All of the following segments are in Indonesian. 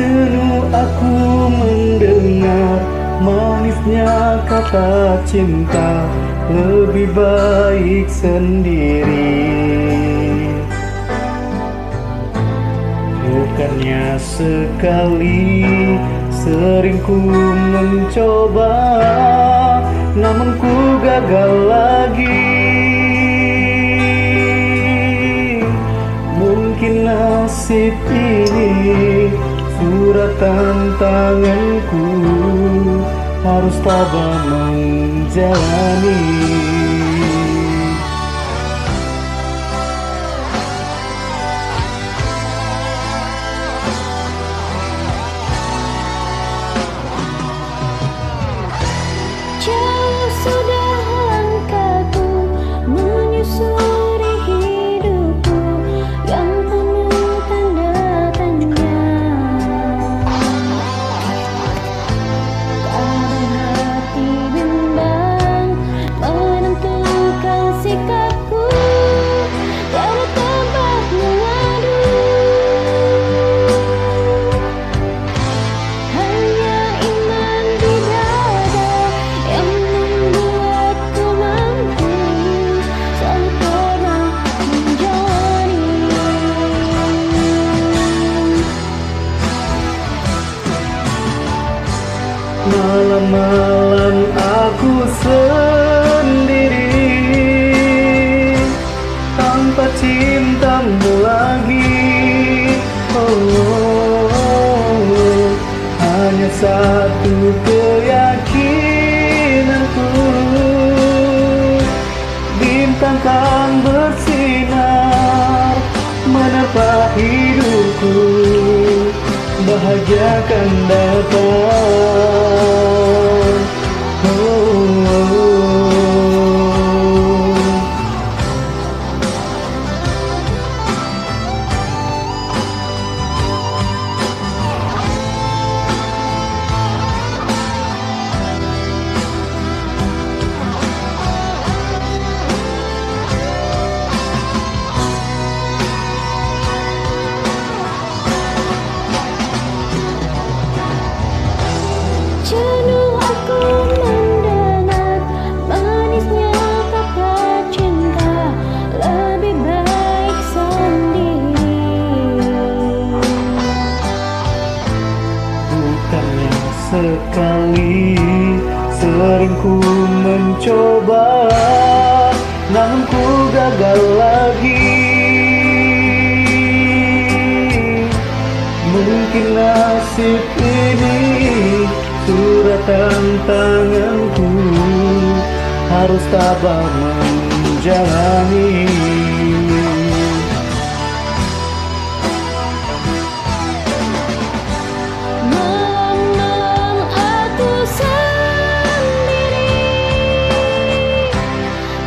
Jenuh aku mendengar manisnya kata cinta, lebih baik sendiri. Bukannya sekali, sering ku mencoba, namun ku gagal lagi. Mungkin nasib ini suratan tanganku, harus tabah menjalani. Jauh sudah langkahku menyusuri hidupku yang penuh tanda tanya. Kadang hati bimbang menentukan sikapku, tiada tempat mengadu. Hanya iman di dada yang membuatku mampu selalu pernah menjalani. Malam-malam aku sendiri, tanpa cintamu lagi. Oh, hanya satu keyakinanku, bintang kan bersinar menerpa hidupku, bahagia akan datang. Jenuh aku mendengar manisnya kata cinta, lebih baik sendiri. Bukannya sekali, sering ku mencoba, namun ku gagal lagi. Mungkin nasib ini suratan tanganku, harus tabah menjalani. Malam-malam aku sendiri,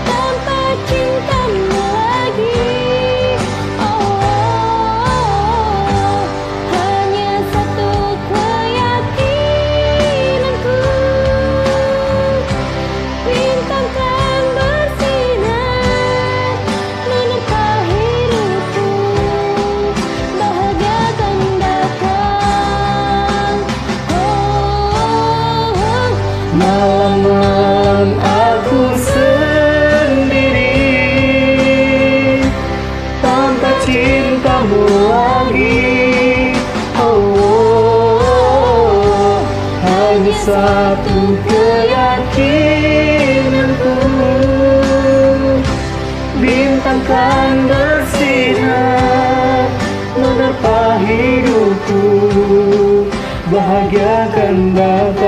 tanpa cintamu lagi. Oh, hanya satu keyakinanku, bintang kan bersinar menerpa hidupku, bahagia akan datang. Malam-malam aku sendiri, tanpa cintamu lagi. Oh, hanya satu keyakinanku, bintang kan bersinar menerpa hidupku, bahagia akan datang.